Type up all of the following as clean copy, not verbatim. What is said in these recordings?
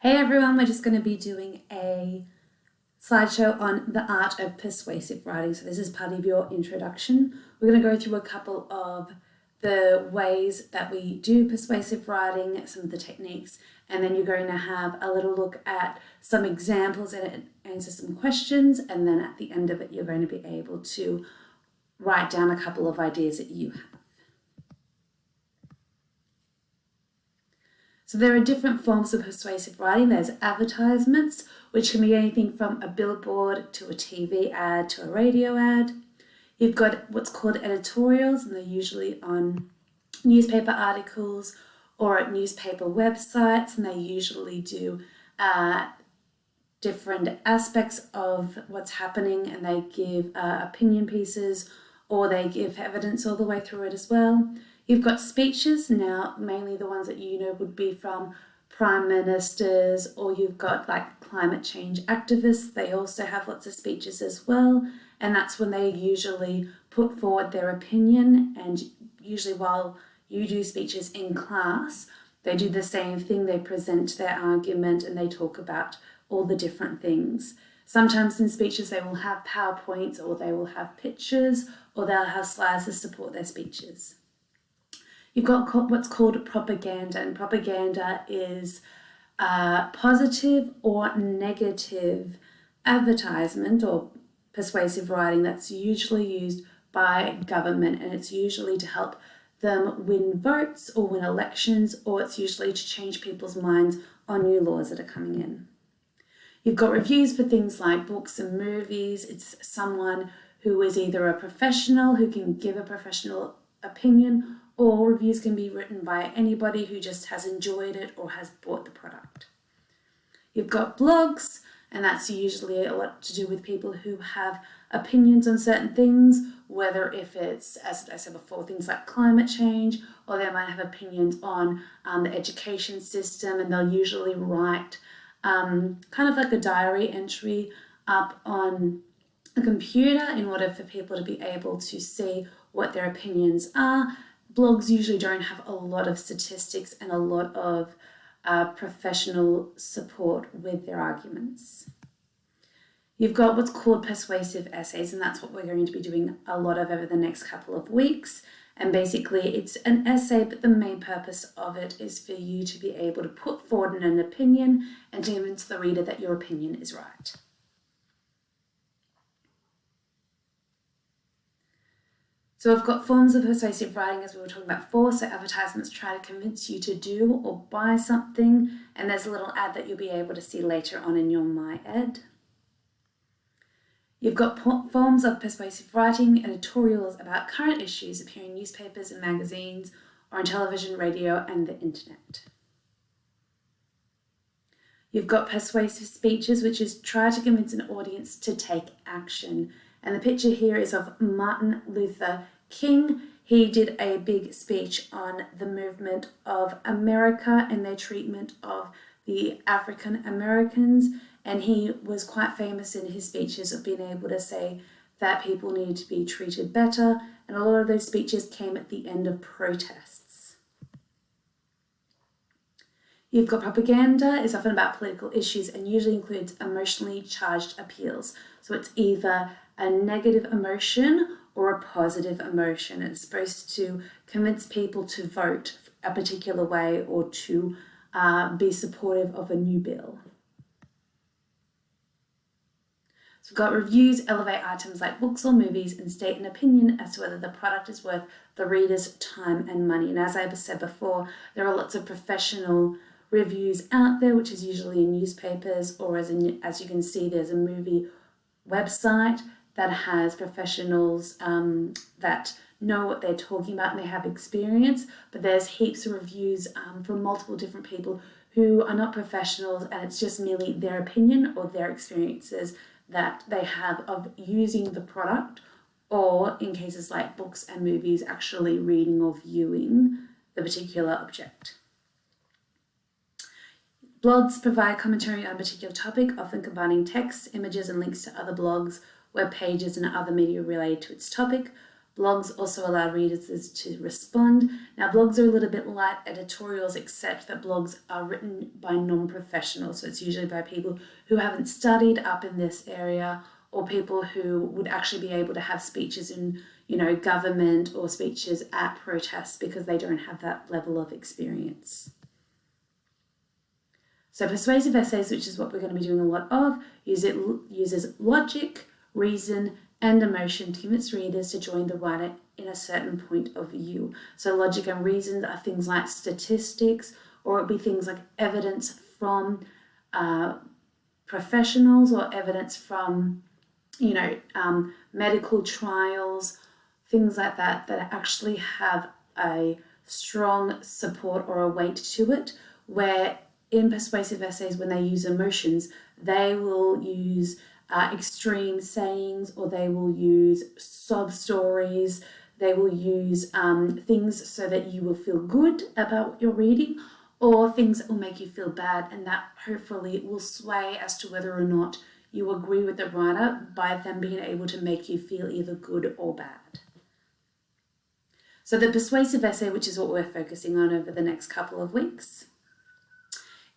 Hey everyone, we're just going to be doing a slideshow on the art of persuasive writing. So this is part of your introduction. We're going to go through a couple of the ways that we do persuasive writing, some of the techniques, and then you're going to have a little look at some examples and answer some questions, and then at the end of it you're going to be able to write down a couple of ideas that you have. So there are different forms of persuasive writing. There's advertisements, which can be anything from a billboard to a TV ad to a radio ad. You've got what's called editorials, and they're usually on newspaper articles or at newspaper websites, and they usually do different aspects of what's happening, and they give opinion pieces or they give evidence all the way through it as well. You've got speeches now, mainly the ones that you know would be from prime ministers, or you've got like climate change activists. They also have lots of speeches as well, and that's when they usually put forward their opinion. And usually while you do speeches in class, they do the same thing. They present their argument and they talk about all the different things. Sometimes in speeches they will have PowerPoints, or they will have pictures, or they'll have slides to support their speeches. You've got what's called propaganda, and propaganda is positive or negative advertisement or persuasive writing that's usually used by government, and it's usually to help them win votes or win elections, or it's usually to change people's minds on new laws that are coming in. You've got reviews for things like books and movies. It's someone who is either a professional who can give a professional opinion, or reviews can be written by anybody who just has enjoyed it or has bought the product. You've got blogs, and that's usually a lot to do with people who have opinions on certain things, whether if it's, as I said before, things like climate change, or they might have opinions on the education system, and they'll usually write kind of like a diary entry up on a computer in order for people to be able to see what their opinions are. Blogs usually don't have a lot of statistics and a lot of professional support with their arguments. You've got what's called persuasive essays, and that's what we're going to be doing a lot of over the next couple of weeks. And basically it's an essay, but the main purpose of it is for you to be able to put forward an opinion and to convince the reader that your opinion is right. So we've got forms of persuasive writing, as we were talking about before. So advertisements try to convince you to do or buy something, and there's a little ad that you'll be able to see later on in your MyEd. You've got forms of persuasive writing, editorials about current issues appearing in newspapers and magazines, or on television, radio, and the internet. You've got persuasive speeches, which is try to convince an audience to take action. And the picture here is of Martin Luther King. He did a big speech on the movement of America and their treatment of the African Americans, and he was quite famous in his speeches of being able to say that people needed to be treated better, and a lot of those speeches came at the end of protests. You've got propaganda. It's often about political issues and usually includes emotionally charged appeals. So it's either a negative emotion or a positive emotion. It's supposed to convince people to vote a particular way or to be supportive of a new bill. So we've got reviews, elevate items like books or movies and state an opinion as to whether the product is worth the reader's time and money. And as I said before, there are lots of professional reviews out there, which is usually in newspapers, or as you can see, there's a movie website that has professionals that know what they're talking about and they have experience, but there's heaps of reviews from multiple different people who are not professionals, and it's just merely their opinion or their experiences that they have of using the product, or in cases like books and movies, actually reading or viewing the particular object. Blogs provide commentary on a particular topic, often combining text, images, and links to other blogs, web pages, and other media related to its topic. Blogs also allow readers to respond. Now, blogs are a little bit like editorials, except that blogs are written by non-professionals. So it's usually by people who haven't studied up in this area, or people who would actually be able to have speeches in, government, or speeches at protests, because they don't have that level of experience. So persuasive essays, which is what we're going to be doing a lot of, uses logic, reason, and emotion to convince readers to join the writer in a certain point of view. So logic and reason are things like statistics, or it'll be things like evidence from professionals, or evidence from, medical trials, things like that actually have a strong support or a weight to it, where in persuasive essays, when they use emotions, they will use extreme sayings, or they will use sob stories. They will use things so that you will feel good about what you're reading, or things that will make you feel bad, and that hopefully will sway as to whether or not you agree with the writer by them being able to make you feel either good or bad. So the persuasive essay, which is what we're focusing on over the next couple of weeks,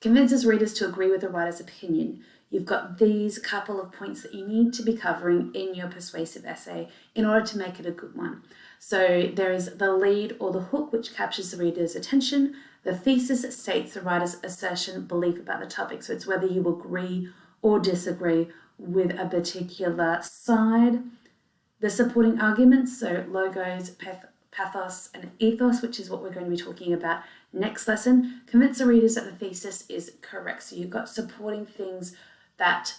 convinces readers to agree with the writer's opinion. You've got these couple of points that you need to be covering in your persuasive essay in order to make it a good one. So there is the lead or the hook, which captures the reader's attention. The thesis states the writer's assertion, belief about the topic. So it's whether you agree or disagree with a particular side. The supporting arguments, so logos, pathos, and ethos, which is what we're going to be talking about next lesson, convince the readers that the thesis is correct. So you've got supporting things that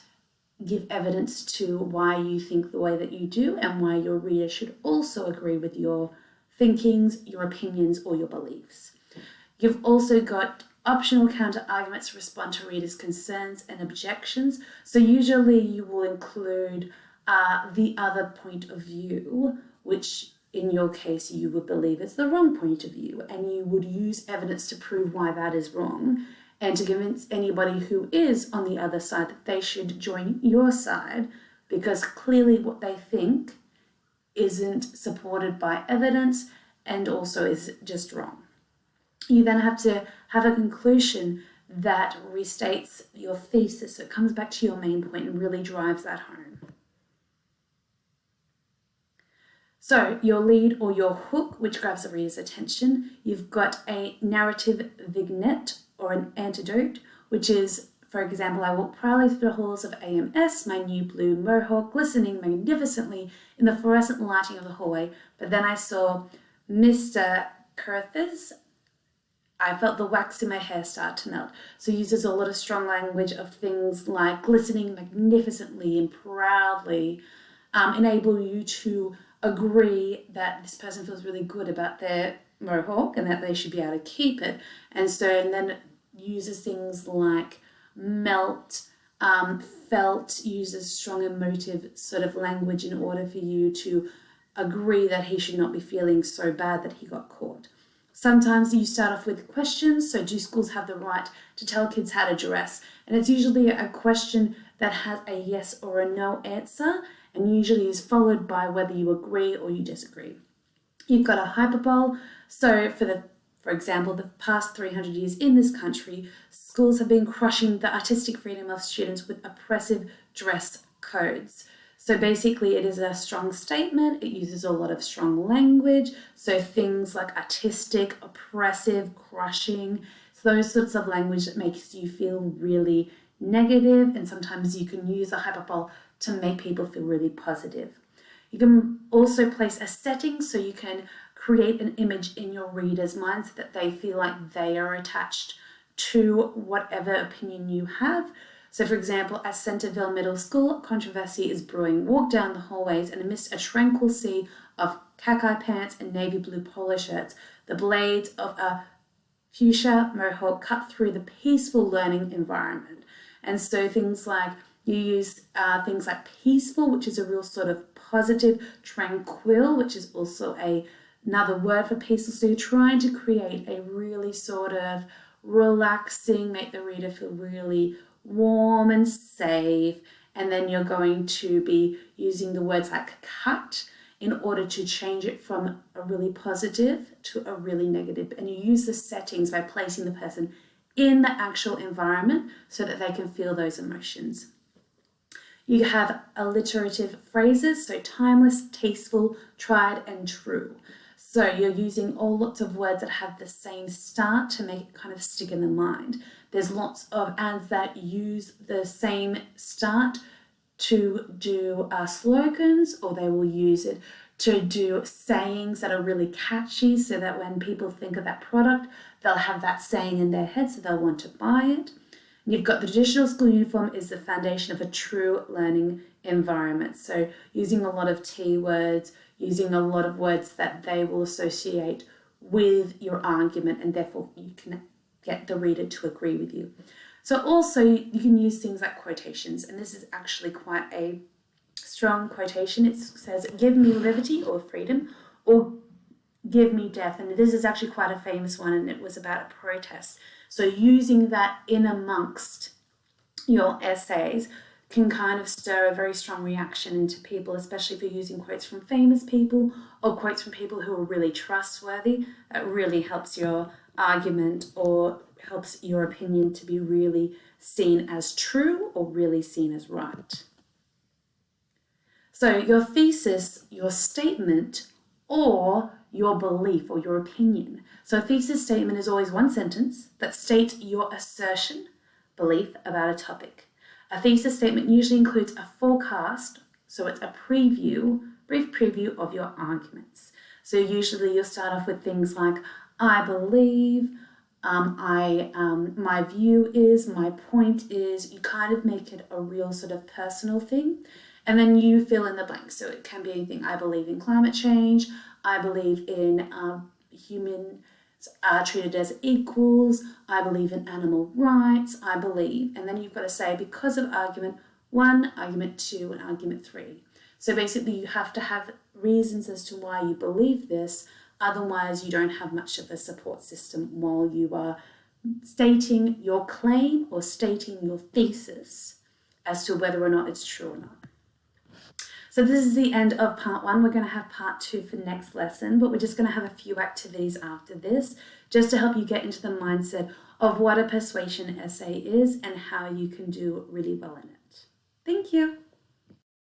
give evidence to why you think the way that you do, and why your reader should also agree with your thinkings, your opinions, or your beliefs. You've also got optional counter arguments to respond to readers' concerns and objections. So usually you will include the other point of view, which in your case you would believe is the wrong point of view, and you would use evidence to prove why that is wrong, and to convince anybody who is on the other side that they should join your side, because clearly what they think isn't supported by evidence and also is just wrong. You then have to have a conclusion that restates your thesis, so it comes back to your main point and really drives that home. So your lead or your hook, which grabs the reader's attention, you've got a narrative vignette or an antidote, which is, for example, I walked proudly through the halls of AMS, my new blue mohawk glistening magnificently in the fluorescent lighting of the hallway, but then I saw Mr. Curthis. I felt the wax in my hair start to melt. So uses a lot of strong language of things like glistening magnificently and proudly, enable you to agree that this person feels really good about their mohawk and that they should be able to keep it. And then uses things like melt, felt, uses strong emotive sort of language in order for you to agree that he should not be feeling so bad that he got caught. Sometimes you start off with questions, so do schools have the right to tell kids how to dress? And it's usually a question that has a yes or a no answer, and usually is followed by whether you agree or you disagree. You've got a hyperbole, so for example, the past 300 years in this country, schools have been crushing the artistic freedom of students with oppressive dress codes. So basically it is a strong statement, it uses a lot of strong language, so things like artistic, oppressive, crushing, so those sorts of language that makes you feel really negative, and sometimes you can use a hyperbole to make people feel really positive. You can also place a setting, so you can create an image in your reader's mind so that they feel like they are attached to whatever opinion you have. So for example, at Centerville Middle School, controversy is brewing. Walk down the hallways and amidst a tranquil sea of khaki pants and navy blue polo shirts, the blades of a fuchsia mohawk cut through the peaceful learning environment. And so things like, you use things like peaceful, which is a real sort of positive, tranquil, which is also another word for peaceful. So you're trying to create a really sort of relaxing, make the reader feel really warm and safe, and then you're going to be using the words like cut in order to change it from a really positive to a really negative. And you use the settings by placing the person in the actual environment so that they can feel those emotions. You have alliterative phrases, so timeless, tasteful, tried, and true. So you're using lots of words that have the same start to make it kind of stick in the mind. There's lots of ads that use the same start to do slogans, or they will use it to do sayings that are really catchy so that when people think of that product, they'll have that saying in their head so they'll want to buy it. You've got the traditional school uniform is the foundation of a true learning environment. So using a lot of T words, using a lot of words that they will associate with your argument, and therefore you can get the reader to agree with you. So also you can use things like quotations, and this is actually quite a strong quotation. It says, give me liberty or freedom, or give me death. And this is actually quite a famous one, and it was about a protest. So using that in amongst your essays can kind of stir a very strong reaction into people, especially if you're using quotes from famous people or quotes from people who are really trustworthy. That really helps your argument or helps your opinion to be really seen as true or really seen as right. So your thesis, your statement, or your belief or your opinion. So a thesis statement is always one sentence that states your assertion, belief about a topic. A thesis statement usually includes a forecast, so it's a preview, brief preview of your arguments. So usually you'll start off with things like, I believe, my view is, my point is. You kind of make it a real sort of personal thing. And then you fill in the blanks. So it can be anything. I believe in climate change. I believe in humans are treated as equals. I believe in animal rights. I believe. And then you've got to say, because of argument 1, argument 2, and argument 3. So basically you have to have reasons as to why you believe this. Otherwise, you don't have much of a support system while you are stating your claim or stating your thesis as to whether or not it's true or not. So this is the end of part 1. We're going to have part 2 for next lesson, but we're just going to have a few activities after this just to help you get into the mindset of what a persuasion essay is and how you can do really well in it. Thank you.